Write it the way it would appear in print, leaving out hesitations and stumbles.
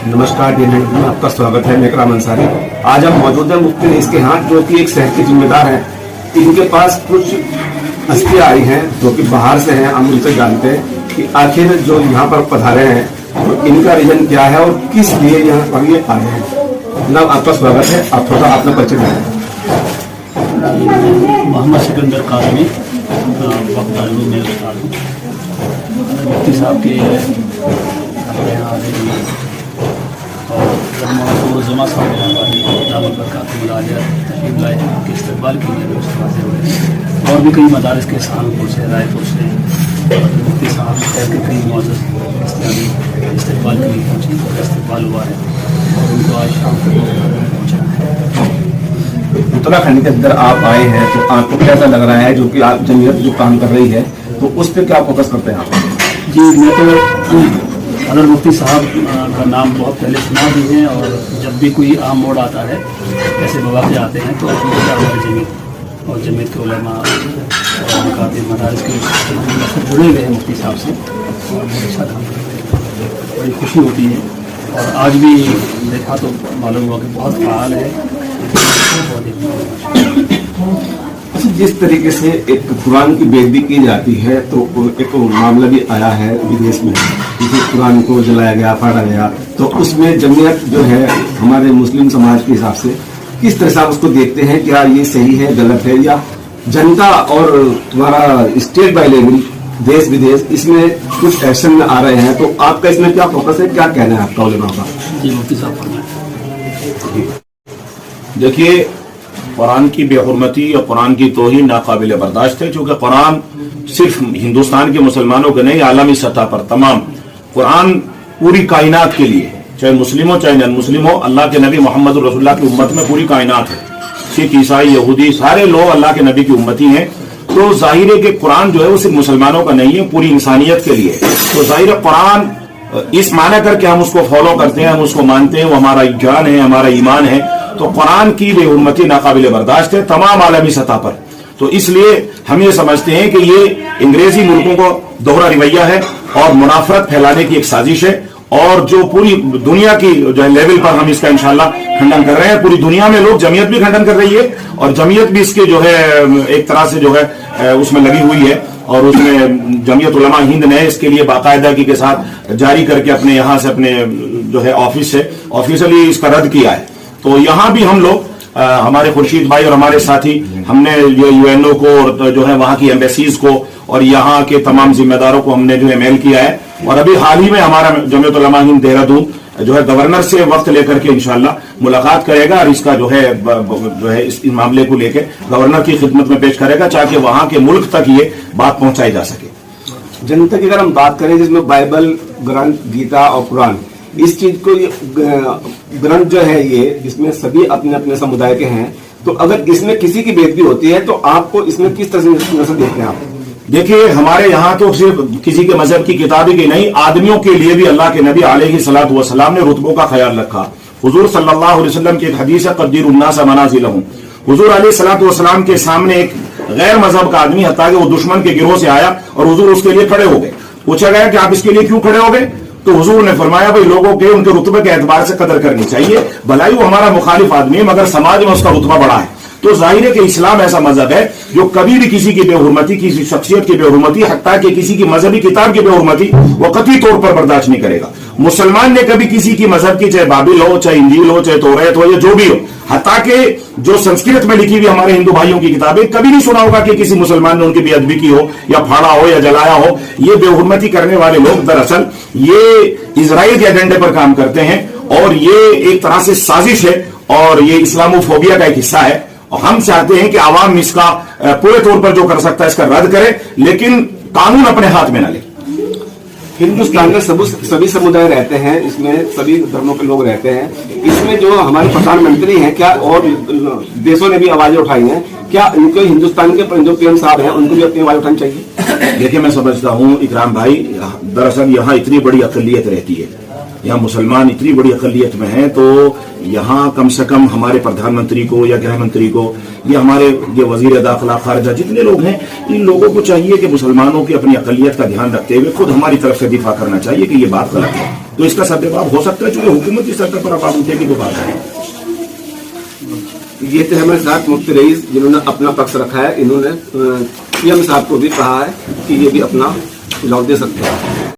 नमस्कार डियर में आपका स्वागत है। मैं इकराम अंसारी। आज हम मौजूद हैं मुफ्ती रईस के यहाँ, जो कि एक शहर के जिम्मेदार हैं। इनके पास कुछ हस्तियाँ आई हैं जो कि बाहर से हैं। हम उनसे जानते हैं कि आखिर जो यहाँ पर पधारे हैं तो इनका रीजन क्या है और किस लिए यहाँ पर ये आए हैं। जनाब आपका स्वागत है, आप थोड़ा अपना परिचय दें। मोहम्मद सिकंदर काज़मी मुफ्ती साहब के यहाँ आ रहे हैं और जमा साहब दामद बरकातुहू तशरीफ लाए हैं। उनके इस्तकबाल के लिए व्यवस्था से हुए और भी कई मदारिस के सहारनपुर से, रायपुर से मुफ्ती साहब शहर के कई मौजूद इस्तकबाल के लिए पहुँचे और इस्तकबाल हुआ है और उनको आज शाम को पहुँचना है। उत्तराखंड के अंदर आप आए हैं तो आपको कैसा लग रहा है, जो कि आप जमीयत जो काम कर रही है तो उस पर क्या फोकस करते हैं आप? जी, मैं तो हज़रत मुफ्ती साहब का नाम बहुत पहले सुना भी है और जब भी कोई आम मोड़ आता है, ऐसे मौके आते हैं तो हमारे जमीयत और जमीयत के उलमा और मुकातिब मदारिस के जुड़े हुए हैं मुफ्ती साहब से और बहुत अच्छा काम करते हैं। बड़ी खुशी होती है और आज भी देखा तो मालूम हुआ कि बहुत फ़ाल है। जिस तरीके से एक कुरान की बेइज्जती की जाती है तो एक मामला भी आया है विदेश में, जिसे कुरान को जलाया गया, फाड़ा गया, तो उसमें जमीयत जो है हमारे मुस्लिम समाज के हिसाब से किस तरह से आप उसको देखते हैं? क्या ये सही है, गलत है, या जनता और तुम्हारा स्टेट बाय लेवल देश विदेश इसमें कुछ एक्शन में आ रहे हैं, तो आपका इसमें क्या फोकस है, क्या कहना है आपका उलमा का? जी मुफ्ती साहब, देखिए, कुरान की बेहुरमती और कुरान की तौहीन नाकाबिल बर्दाश्त है, क्योंकि कुरान सिर्फ हिंदुस्तान के मुसलमानों के नहीं, आलमी सतह पर तमाम कुरान पूरी कायनात के लिए, चाहे मुस्लिम हो चाहे नन मुस्लिम हो, अल्लाह के नबी मोहम्मद रसूलुल्लाह की उम्मत में पूरी कायनात है। सिख, ईसाई, यहूदी सारे लोग अल्लाह के नबी की उम्मती हैं। तो जाहिर है कि कुरान जो है वो सिर्फ मुसलमानों का नहीं है, पूरी इंसानियत के लिए। तो जाहिर है कुरान इस माना करके हम उसको फॉलो करते हैं, हम उसको मानते हैं, वो हमारा जान है, हमारा ईमान है। तो कुरान की बेहुरमती नाकाबिल बर्दाश्त है तमाम आलमी सतह पर। तो इसलिए हम ये समझते हैं कि ये अंग्रेजी मुल्कों को दोहरा रवैया है और मुनाफरत फैलाने की एक साजिश है, और जो पूरी दुनिया की जो है लेवल पर हम इसका इंशाल्लाह खंडन कर रहे हैं। पूरी दुनिया में लोग, जमीयत भी खंडन कर रही है और जमीयत भी इसके जो है एक तरह से जो है उसमें लगी हुई है, और उसमें जमीयत उलमा हिंद ने इसके लिए बाकायदगी के साथ जारी करके अपने यहाँ से, अपने जो है ऑफिस से ऑफिशियली इसका रद्द किया है। तो यहाँ भी हम लोग हमारे खुर्शीद भाई और हमारे साथी, हमने जो यूएनओ को और जो है वहाँ की एम्बेसीज को और यहाँ के तमाम जिम्मेदारों को हमने जो है मेल किया है। और अभी हाल ही में हमारा जमीयत उलमा हिंद देहरादून जो है गवर्नर से वक्त लेकर के इंशाल्लाह मुलाकात करेगा और इसका जो है इस मामले को लेकर गवर्नर की खिदमत में पेश करेगा, ताकि वहाँ के मुल्क तक ये बात पहुंचाई जा सके। जनता की अगर हम बात करें, जिसमें बाइबल, ग्रंथ, गीता और कुरान, इस चीज को ग्रंथ जो है ये, जिसमें सभी अपने अपने समुदाय के हैं, तो अगर इसमें किसी की बेइज्जती होती है तो आपको इसमें किस तरह से देखते हैं आप? देखिए, हमारे यहाँ तो सिर्फ किसी के मजहब की किताबी की नहीं, आदमियों के लिए भी अल्लाह के नबी अलैहिस्सलातु वस्सलाम ने रुतबों का ख्याल रखा। हुजूर सल्लल्लाहु अलैहि वसल्लम की एक हदीस है, क़द्दिरुन्नास मनाज़िलहुम। हुजूर अलैहिस्सलातु वस्सलाम के सामने एक गैर मजहब का आदमी, हत्ता कि वो दुश्मन के गिरोह से आया और हुजूर उसके लिए खड़े हो गए। पूछा गया कि आप इसके लिए क्यों खड़े हो गए? तो हुजूर ने फरमाया, भाई लोगों के उनके रुतबे के एतबार से कदर करनी चाहिए, भलाई वो हमारा मुखालिफ आदमी है मगर समाज में उसका रुतबा बड़ा है। तो जाहिर है कि इस्लाम ऐसा मजहब है जो कभी भी किसी की बेहुरमती, किसी शख्सियत की बेहुरमती, हत्ता कि किसी की मजहबी किताब की बेहुरमती वो कतई तौर पर बर्दाश्त नहीं करेगा। मुसलमान ने कभी किसी की मजहब की, चाहे बाबिल हो, चाहे इंजील हो, चाहे तौरात हो, या जो भी हो, हत्ता कि जो संस्कृत में लिखी हुई हमारे हिंदू भाइयों की किताबें, कभी नहीं सुना होगा कि किसी मुसलमान ने उनकी बेअदबी की हो या फाड़ा हो या जलाया हो। ये बेहुरमती करने वाले लोग दरअसल ये इजराइल के एजेंडे पर काम करते हैं और ये एक तरह से साजिश है और ये इस्लामोफोबिया का एक हिस्सा है। और हम चाहते हैं कि आवाम इसका पूरे तौर पर जो कर सकता है इसका रद्द करे, लेकिन कानून अपने हाथ में न ले। हिंदुस्तान में सभी समुदाय रहते हैं, इसमें सभी धर्मों के लोग रहते हैं। इसमें जो हमारे प्रधानमंत्री हैं, क्या और देशों ने भी आवाजें उठाई हैं, क्या इनको हिंदुस्तान के जो पीएम साहब हैं उनको भी अपनी आवाज उठानी चाहिए? देखिए, मैं समझता हूँ इकराम भाई, दरअसल यहाँ इतनी बड़ी अकलियत रहती है, यहाँ मुसलमान इतनी बड़ी अकलियत में हैं, तो यहाँ कम से कम हमारे प्रधानमंत्री को या गृह मंत्री को या हमारे ये वजीर दाखिला खारजा जितने लोग हैं, इन लोगों को चाहिए कि मुसलमानों की अपनी अकलियत का ध्यान रखते हुए खुद हमारी तरफ से दिफा करना चाहिए कि ये बात गलत है। तो इसका सद्भाव हो सकता है, चूंकि हुकूमती सतह पर अब आप उठेगी तो बात है। ये थे हमारे साथ मुफ्ती रईस जिन्होंने अपना पक्ष रखा है। इन्होंने पीएम साहब को भी कहा है कि ये भी अपना जवाब दे सकते हैं।